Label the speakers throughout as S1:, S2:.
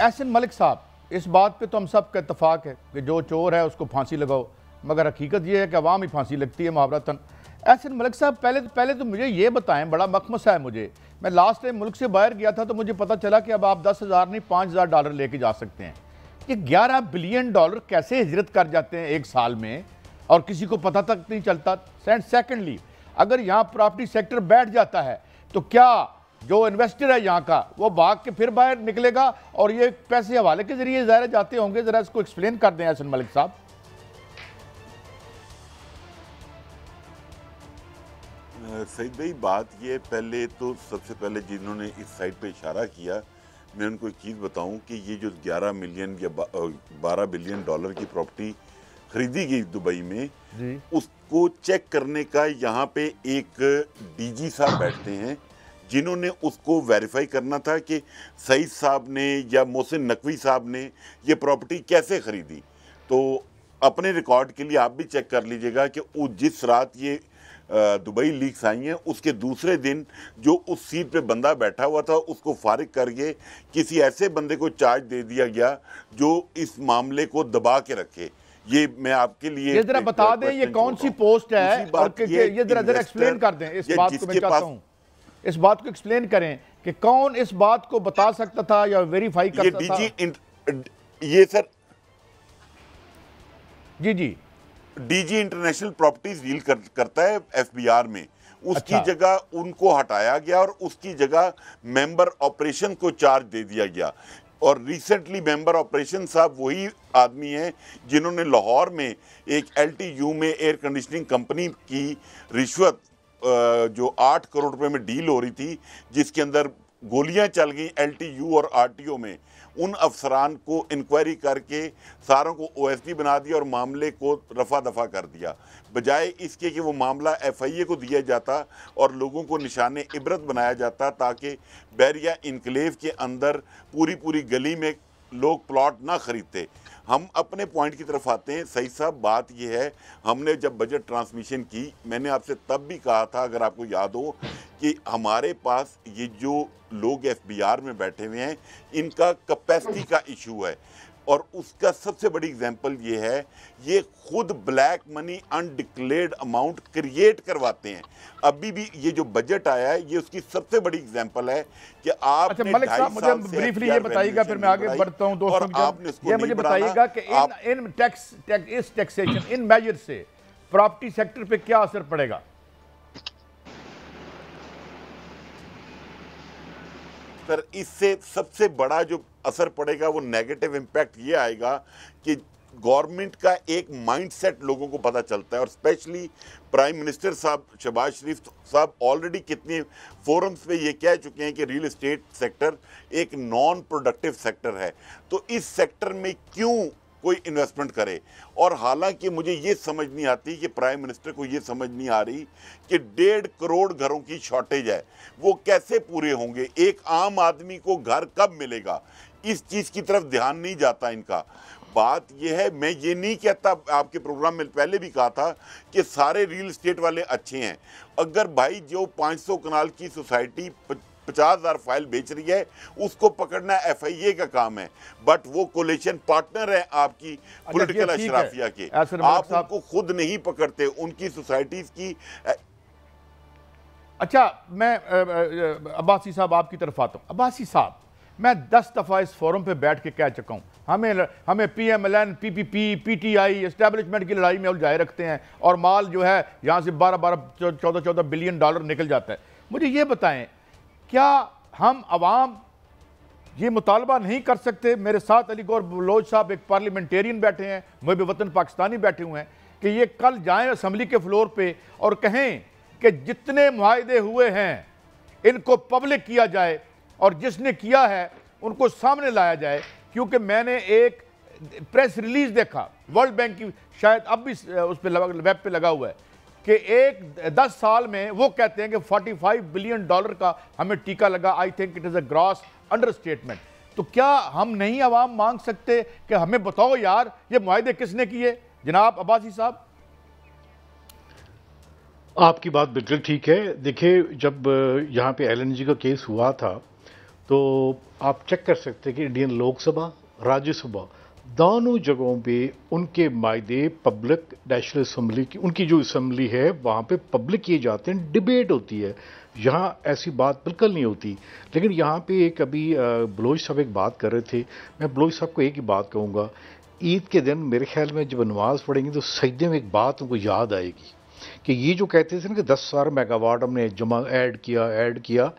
S1: एहसन मलिक साहब, इस बात पे तो हम सब का इतफाक है कि जो चोर है उसको फांसी लगाओ, मगर हकीकत ये है कि अवाम ही फांसी लगती है मुहावरतन। एहसन मलिक साहब, पहले तो मुझे ये बताएं, बड़ा मखमसा है मुझे। मैं लास्ट टाइम मुल्क से बाहर गया था तो मुझे पता चला कि अब आप 10,000 नहीं 5,000 डॉलर लेके जा सकते हैं। ये 11 बिलियन डॉलर कैसे हिजरत कर जाते हैं एक साल में और किसी को पता तक नहीं चलता। सेकेंडली, अगर यहाँ प्रॉपर्टी सेक्टर बैठ जाता है तो क्या जो इन्वेस्टर है यहाँ का वो भाग के फिर बाहर निकलेगा और ये पैसे हवाले के जरिए ज़ाहिर जाते होंगे? ज़रा इसको एक्सप्लेन कर दें एहसन मलिक साहब।
S2: सईद भाई, बात ये पहले तो सबसे पहले जिन्होंने इस साइट पे इशारा किया, मैं उनको एक चीज़ बताऊं कि ये जो 11 मिलियन या 12 बिलियन डॉलर की प्रॉपर्टी खरीदी गई दुबई में जी, उसको चेक करने का यहाँ पे एक डीजी साहब बैठते हैं जिन्होंने उसको वेरीफाई करना था कि सईद साहब ने या मोहसिन नकवी साहब ने ये प्रॉपर्टी कैसे खरीदी। तो अपने रिकॉर्ड के लिए आप भी चेक कर लीजिएगा कि जिस रात ये दुबई लीक्स आई हैं उसके दूसरे दिन जो उस सीट पे बंदा बैठा हुआ था उसको फारिग करके किसी ऐसे बंदे को चार्ज दे दिया गया जो इस मामले को दबा के रखे। ये मैं आपके लिए
S1: ये जरा बता दें ये कौन सी पोस्ट है और ये जरा एक्सप्लेन कर दें इस बात को। मैं चाहता हूं इस बात को एक्सप्लेन करें कि कौन इस बात को बता सकता था या वेरीफाई कर सकता था।
S2: ये सर
S1: जी
S2: डीजी इंटरनेशनल प्रॉपर्टीज डील करता है एफबीआर में। उसकी जगह उनको हटाया गया और उसकी जगह मेंबर ऑपरेशन को चार्ज दे दिया गया। और रिसेंटली मेंबर ऑपरेशन साहब वही आदमी हैं जिन्होंने लाहौर में एक एलटीयू में एयर कंडीशनिंग कंपनी की रिश्वत जो 8 करोड़ रुपए में डील हो रही थी जिसके अंदर गोलियां चल गई एलटीयू और आरटीओ में, उन अफसरान को इंक्वायरी करके सारों को ओएसडी बना दिया और मामले को रफा दफा कर दिया, बजाय इसके कि वो मामला एफआईए को दिया जाता और लोगों को निशाने इबरत बनाया जाता ताकि बैरिया इनक्लेव के अंदर पूरी गली में लोग प्लॉट ना खरीदते। हम अपने पॉइंट की तरफ आते हैं। सही साहब, बात यह है, हमने जब बजट ट्रांसमिशन की मैंने आपसे तब भी कहा था, अगर आपको याद हो, कि हमारे पास ये जो लोग एफबीआर में बैठे हुए हैं इनका कैपेसिटी का इशू है और उसका सबसे बड़ी एग्जांपल ये है, ये खुद black money undeclared amount create करवाते हैं। अभी भी ये जो बजट आया है ये उसकी सबसे बड़ी एग्जांपल है कि आप
S1: मलिक साहब मुझे ब्रीफली ये बताइएगा, फिर मैं आगे बढ़ता हूं दोस्तों। ये मुझे बताइएगा कि इन टैक्सेशन इन मेजर से प्रॉपर्टी सेक्टर पे क्या असर पड़ेगा?
S2: सर, इससे सबसे बड़ा जो असर पड़ेगा वो नेगेटिव इम्पैक्ट ये आएगा कि गवर्नमेंट का एक माइंडसेट लोगों को पता चलता है और स्पेशली प्राइम मिनिस्टर साहब शहबाज शरीफ साहब ऑलरेडी कितने फोरम्स पे ये कह चुके हैं कि रियल एस्टेट सेक्टर एक नॉन प्रोडक्टिव सेक्टर है, तो इस सेक्टर में क्यों कोई इन्वेस्टमेंट करे। और हालांकि मुझे ये समझ नहीं आती कि प्राइम मिनिस्टर को ये समझ नहीं आ रही कि 1.5 करोड़ घरों की शॉर्टेज है, वो कैसे पूरे होंगे, एक आम आदमी को घर कब मिलेगा, इस चीज़ की तरफ ध्यान नहीं जाता इनका। बात यह है, मैं ये नहीं कहता, आपके प्रोग्राम में पहले भी कहा था कि सारे रियल एस्टेट वाले अच्छे हैं। अगर भाई जो 500 कनाल की सोसाइटी 50,000 फाइल बेच रही है उसको पकड़ना एफआईए का काम है, बट वो कोलिशन पार्टनर है आपकी पॉलिटिकल अशराफिया के, आप उनको खुद नहीं पकड़ते, उनकी सोसाइटीज की।
S1: अच्छा, मैं अब्बासी साहब आपकी तरफ आता हूँ। अब्बासी साहब, मैं 10 दफ़ा इस फोरम पे बैठ के कह चुका हूँ, हमें पीएमएलएन, पीपीपी, पीटीआई एस्टेब्लिशमेंट की लड़ाई में उलझाए रखते हैं और माल जो है यहाँ से 12-14 बिलियन डॉलर निकल जाता है। मुझे ये बताएं, क्या हम अवाम ये मुतालबा नहीं कर सकते? मेरे साथ अली गौर बलोच साहब एक पार्लियामेंटेरियन बैठे हैं, मुझे वतन पाकिस्तानी बैठे हुए हैं, कि ये कल जाएं असम्बली के फ्लोर पे और कहें कि जितने मुआहदे हुए हैं इनको पब्लिक किया जाए और जिसने किया है उनको सामने लाया जाए। क्योंकि मैंने एक प्रेस रिलीज देखा वर्ल्ड बैंक की, शायद अब भी उस पर वेब पे लगा हुआ है, कि एक 10 साल में वो कहते हैं कि 45 बिलियन डॉलर का हमें टीका लगा। I think it is a gross understatement. तो क्या हम नहीं आवाम मांग सकते कि हमें बताओ यार ये मुआहदे किसने किए? जनाब अब्बासी साहब,
S3: आपकी बात बिल्कुल ठीक है। देखिए, जब यहाँ पे एलएनजी का केस हुआ था तो आप चेक कर सकते हैं कि इंडियन लोकसभा, राज्यसभा, दोनों जगहों पे उनके मायदे पब्लिक नेशनल असम्बली की, उनकी जो असम्बली है वहाँ पे पब्लिक किए जाते हैं, डिबेट होती है। यहाँ ऐसी बात बिल्कुल नहीं होती। लेकिन यहाँ पे एक अभी बलोच साहब एक बात कर रहे थे, मैं बलोच साहब को एक ही बात कहूँगा, ईद के दिन मेरे ख्याल में जब नमाज पढ़ेंगे तो सजदे में एक बात उनको याद आएगी कि ये जो कहते थे ना कि 10,000 मेगावाट हमने जमा ऐड किया,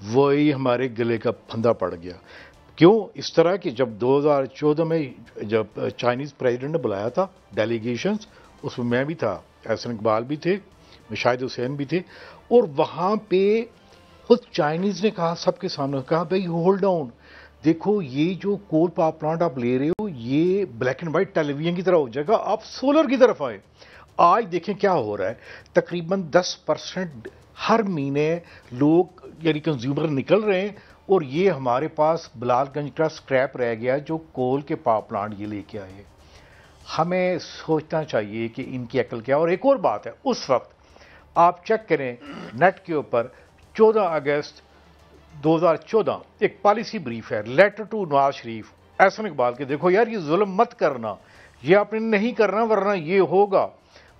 S3: वही हमारे गले का फंदा पड़ गया। क्यों? इस तरह कि जब 2014 में जब चाइनीज़ प्रेसिडेंट ने बुलाया था डेलीगेशंस, उसमें मैं भी था, एहसन इकबाल भी थे, शाहिद हुसैन भी थे, और वहाँ पे खुद चाइनीज़ ने कहा, सबके सामने कहा, भाई होल्ड डाउन, देखो ये जो कोल पावर प्लांट आप ले रहे हो ये ब्लैक एंड वाइट टेलीविजन की तरह हो जाएगा, आप सोलर की तरफ आए। आज देखें क्या हो रहा है, तकरीबन 10% हर महीने लोग यानी कंज्यूमर निकल रहे हैं, और ये हमारे पास बिलालगंज का स्क्रैप रह गया जो कोल के पावर प्लांट ये लेके आए। हमें सोचना चाहिए कि इनकी अकल क्या। और एक और बात है, उस वक्त आप चेक करें नेट के ऊपर 14 अगस्त 2014 एक पॉलिसी ब्रीफ है, लेटर टू नवाज शरीफ, एहसन इकबाल के, देखो यार ये जुल्म मत करना, ये आपने नहीं करना वरना ये होगा।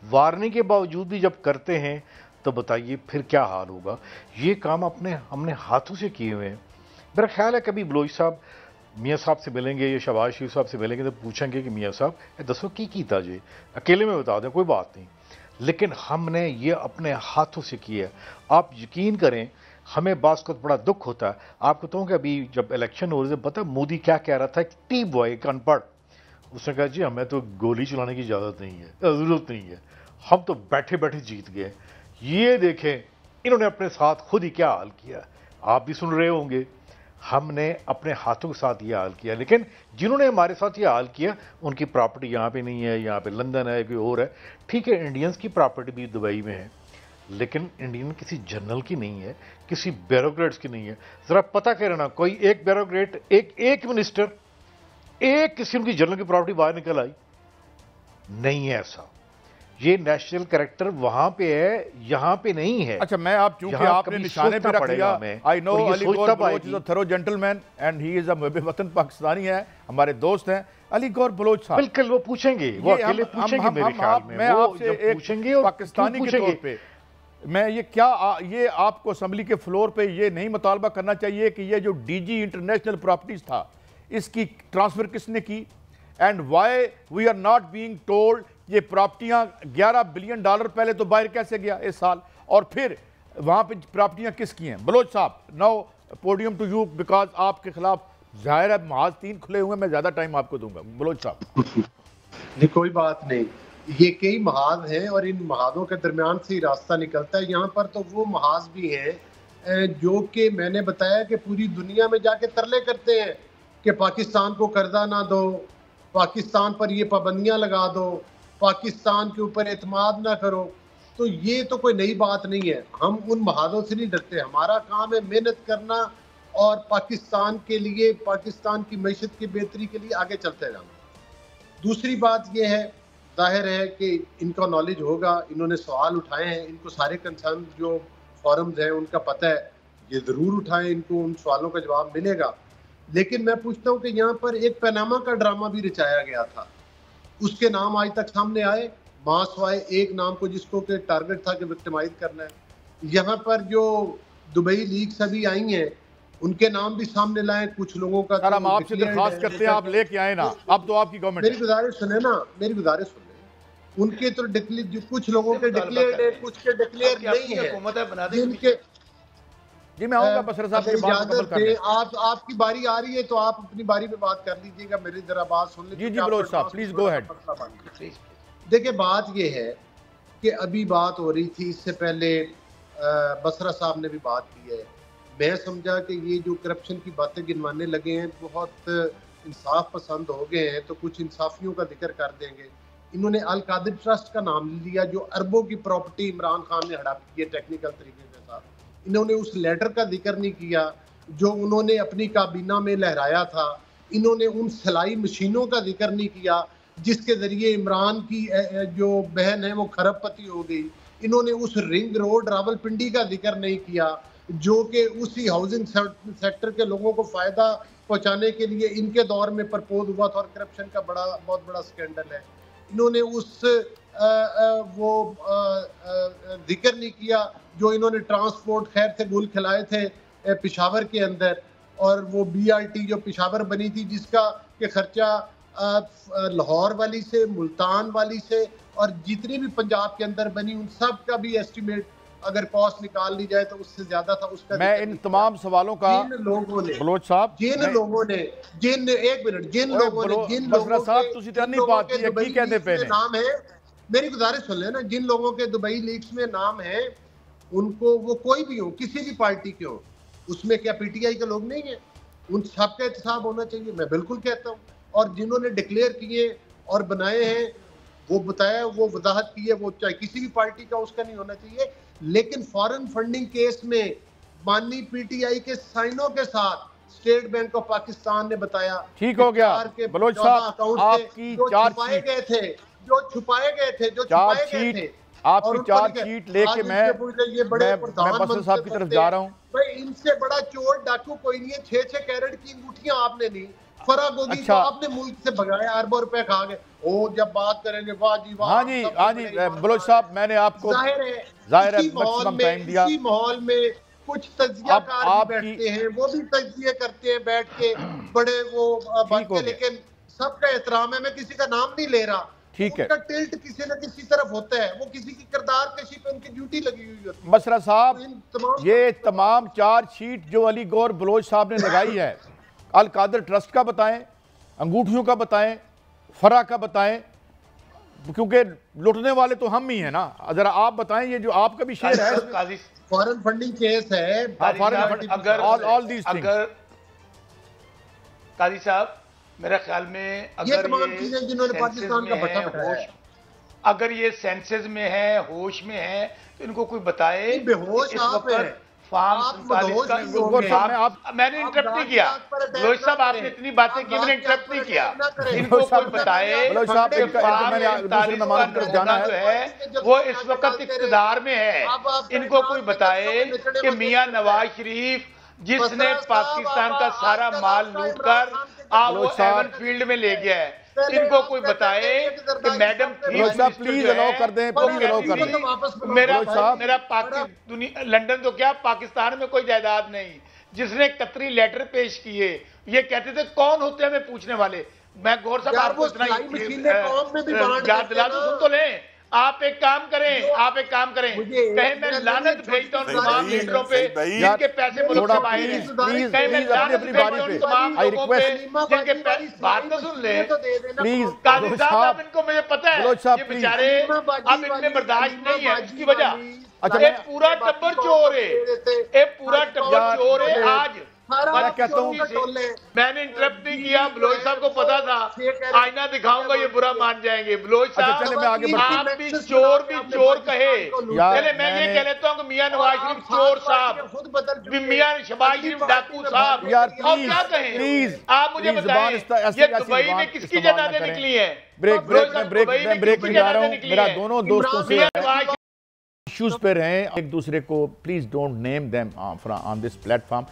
S3: वार्निंग के बावजूद भी जब करते हैं तो बताइए फिर क्या हाल होगा। ये काम हमने हाथों से किए हुए हैं। मेरा ख्याल है कभी बलोच साहब मियाँ साहब से मिलेंगे या शहबाज शरीफ साहब से मिलेंगे तो पूछेंगे कि मियाँ साहब दसो की कीता जी, अकेले में बता दें कोई बात नहीं, लेकिन हमने ये अपने हाथों से किया। आप यकीन करें हमें बास को बड़ा दुख होता है। आपको कहूँ कि अभी जब इलेक्शन हो रहे थे, पता मोदी क्या कह रहा था, एक टी बॉय, एक अनपढ़, उसने कहा जी हमें तो गोली चलाने की इजाज़त नहीं है, ज़रूरत नहीं है, हम तो बैठे बैठे जीत गए। ये देखें इन्होंने अपने साथ खुद ही क्या हाल किया, आप भी सुन रहे होंगे। हमने अपने हाथों के साथ ये हाल किया, लेकिन जिन्होंने हमारे साथ ये हाल किया उनकी प्रॉपर्टी यहाँ पे नहीं है, यहाँ पे लंदन है, कोई और है। ठीक है, इंडियंस की प्रॉपर्टी भी दुबई में है, लेकिन इंडियन किसी जनरल की नहीं है, किसी ब्यूरोक्रेट्स की नहीं है। ज़रा पता करना, कोई एक ब्यूरोक्रेट, एक मिनिस्टर, एक किसी उनकी जनरल की प्रॉपर्टी बाहर निकल आई नहीं है। ऐसा ये नेशनल कैरेक्टर वहां पे है, यहाँ पे नहीं है।
S1: अच्छा, मैं आप चूंकि आपने निशाने पे रख लिया, I know Ali Gaur Baloch is a thorough gentleman and he is a वतन पाकिस्तानी है, हमारे दोस्त हैं अली गौर बलोच साहब।
S3: बिल्कुल वो पूछेंगे, वो अकेले पूछेंगे मेरे ख्याल में।
S1: मैं आपसे पूछेंगे और पाकिस्तानी के तौर पे मैं ये आपको असेंबली के फ्लोर पे ये नहीं मुतालबा करना चाहिए कि ये जो डीजी इंटरनेशनल प्रॉपर्टीज था इसकी ट्रांसफर किसने की, and why we are not being told ये प्रॉपर्टियां $11 बिलियन पहले तो बाहर कैसे गया इस साल, और फिर वहां पे प्रॉपर्टियां किसकी हैं। बलोच साहब, now podium to you, because आपके खिलाफ जाहिर है महाज 3 खुले हुए, मैं ज्यादा टाइम आपको दूंगा। बलोच साहब।
S4: नहीं कोई बात नहीं, ये कई महाज हैं और इन महाजों के दरमियान से ही रास्ता निकलता है। यहाँ पर तो वो महाज भी हैं जो कि मैंने बताया कि पूरी दुनिया में जाके तरले करते हैं कि पाकिस्तान को कर्जा ना दो, पाकिस्तान पर ये पाबंदियां लगा दो, पाकिस्तान के ऊपर एतमाद ना करो। तो ये तो कोई नई बात नहीं है, हम उन महाजों से नहीं डरते। हमारा काम है मेहनत करना और पाकिस्तान के लिए, पाकिस्तान की मैशत की बेहतरी के लिए आगे चलते जाना। दूसरी बात ये है, जाहिर है कि इनका नॉलेज होगा, इन्होंने सवाल उठाए हैं, इनको सारे कंसर्न जो फॉरम्स हैं उनका पता है, ये ज़रूर उठाएं, इनको उन सवालों का जवाब मिलेगा। लेकिन मैं पूछता हूँ कि यहाँ पर एक पनामा का ड्रामा भी रचाया गया था, उसके नाम आज तक सामने आए मासवाए एक नाम को जिसको के टारगेट था कि विक्टिमाइज करना है। यहाँ पर जो दुबई लीग्स अभी आई हैं उनके नाम भी सामने लाए, कुछ लोगों का
S1: तो हम आपसे दरख्वास्त करते हैं आप लेके आए ना, अब तो आपकी गवर्नमेंट।
S4: मेरी गुजारिश सुने ना, मेरी गुजारिश सुने। उनके तो कुछ लोगों के डिक्लेयर्ड है, कुछ के डिक्लेयर नहीं है, जिनके
S1: जी मैं आऊंगा बसर साहब की बात मुकम्मल करने।
S4: आपकी बारी आ रही है तो आप अपनी बारी पे बात कर लीजिएगा, मेरी जरा बात सुन लीजिए।
S1: जी बलोच साहब प्लीज गो अहेड।
S4: देखिए बात ये है कि अभी बात हो रही थी, इससे पहले बसरा साहब ने भी बात की है। मैं समझा कि ये जो करप्शन की बातें गिनवाने लगे हैं बहुत इंसाफ पसंद हो गए हैं, तो कुछ इंसाफियों का जिक्र कर देंगे। इन्होंने अल कादिर ट्रस्ट का नाम लिया जो अरबों की प्रॉपर्टी इमरान खान ने हड़प की है टेक्निकल तरीके के साथ। इन्होंने उस लेटर का जिक्र नहीं किया जो उन्होंने अपनी काबीना में लहराया था। इन्होंने उन सिलाई मशीनों का जिक्र नहीं किया जिसके जरिए इमरान की जो बहन है वो खरबपति हो गई। इन्होंने उस रिंग रोड रावलपिंडी का जिक्र नहीं किया जो कि उसी हाउसिंग सेक्टर के लोगों को फायदा पहुंचाने के लिए इनके दौर में प्रपोज हुआ था और करप्शन का बहुत बड़ा स्कैंडल है। इन्होंने उस वो जिक्र नहीं किया जो इन्होंने ट्रांसपोर्ट खैर से गुल खिलाए थे पेशावर के अंदर, और वो BRT जो पेशावर बनी थी जिसका के खर्चा लाहौर वाली से, मुल्तान वाली से और जितनी भी पंजाब के अंदर बनी उन सब का भी एस्टिमेट अगर कॉस्ट निकाल ली जाए तो उससे ज्यादा था। उसका
S1: मैं इन तमाम सवालों का
S4: जिन लोगों ने
S1: बलोच साहब
S4: जिन लोगों ने जिन एक मिनट जिन लोगों के नाम है, मेरी गुजारिश सुन लेना, जिन लोगों के दुबई लीक्स में नाम है उनको, वो कोई भी हो, किसी भी पार्टी के हो, उसमें क्या PTI के लोग नहीं है? उन सबका एहतसाब होना चाहिए, मैं बिल्कुल कहता हूँ। और जिन्होंने डिक्लेयर किए और बनाए हैं वो बताया, वो वजाहत की है, वो चाहे किसी भी पार्टी का उसका नहीं होना चाहिए। लेकिन फॉरेन फंडिंग केस में माननीय PTI के साइनों के साथ स्टेट बैंक ऑफ पाकिस्तान ने बताया,
S1: ठीक हो गया बलोच साहब, आपकी
S4: छुपाए गए थे
S1: आपकी चार्जशीट लेके मैं बसर साहब की तरफ जा रहा हूँ।
S4: भाई इनसे बड़ा चोर डाकू कोई नहीं है। 6-6 कैरेट की अंगूठियां आपने ली, फरागोगी तो आपने मुल्क से भगाया, अरबों रुपए खा गए। ओ जब बात करेंगे वाह जी वाह।
S1: हाँ जी बलोच साहब, मैंने आपको जाहिर है मैक्सिमम टाइम दिया।
S4: इसी माहौल में कुछ तज्जियाकार भी बैठते हैं, वो भी तज्जिए करते हैं बैठ के, बड़े वो बातें, लेकिन सबका एहतराम है, मैं किसी का नाम नहीं ले रहा।
S1: ठीक है,
S4: उनका टिल्ट किसी न किसी तरफ होता है, वो किसी की किरदार कशी पे उनकी ड्यूटी लगी हुई होती है।
S1: मसरा साहब, ये तमाम चार्जशीट जो अली गौर बलोच साहब ने लगाई है, अल कादर ट्रस्ट का बताएं, अंगूठियों का बताएं, फरा का बताएं, क्योंकि लुटने वाले तो हम ही हैं ना। जरा आप बताएं, ये जो आपका भी शेयर है,
S4: फॉरेन फंडिंग केस है,
S5: ऑल दीस थिंग्स। काजी साहब, मेरे ख्याल में अगर ये
S4: जिन्होंने पाकिस्तान का भट्टा बैठाया,
S5: अगर ये सेंसेस में है, होश में है, तो इनको कोई बताए।
S4: बेहोश आप हैं,
S5: फार्म 47 का मैंने इंटरप्ट नहीं किया। रोहित साहब, आपने इतनी बातें की, मैंने इंटरप्ट नहीं किया। इनको कोई बताए कि फार्म 47 का होना जो है वो इस वक्त इक़्तिदार में है। इनको कोई बताए कि मियां नवाज शरीफ जिसने पाकिस्तान का सारा माल लूट कर वो एवन फील्ड में ले गया है, इनको कोई बताए कि मैडम
S1: प्लीज अलाउ कर दें, प्लीज अलाउ कर दें।
S5: मेरा लंदन तो क्या, पाकिस्तान में कोई जायदाद नहीं। जिसने कतरी लेटर पेश किए, ये कहते थे कौन होते हैं हमें पूछने वाले। मैं गौर साहब आपको इतना याद दिला दूं, सुन तो लें। आप एक काम करें, कहीं मैं लानत भेजता हूं तमाम लीडरों पे जिनके पैसे मुल्क से बाहर हैं, कहीं मैं लानत भेजता हूं तमाम लोगों पे जिनके पैसे। बात तो सुन ले
S1: प्लीज
S5: काजी साहब, इनको मुझे पता है ये बेचारे अब इनमें बर्दाश्त नहीं है। इसकी वजह ये पूरा टब्बर चोर है, ये पूरा टब्बर चोर है। आज
S1: मैं कहता हूँ,
S5: मैंने इंटरप्ट नहीं किया, बलोच साहब को पता था आईना दिखाऊंगा ये बुरा मान जाएंगे। बलोच साहब, आप भी चोर कहे, चले मैं ये कह लेता हूँ कि मियां नवाज शरीफ चोर साहब, मियां शहबाज शरीफ डाकू साहब, और क्या कहें आप मुझे बताएं, ये दुबई में किसकी जनादें निकली है?
S1: ब्रेक में जा रहा हूँ। मेरा दोनों दोस्तों से इश्यूज पे रहें, एक दूसरे को please don't name them on this platform.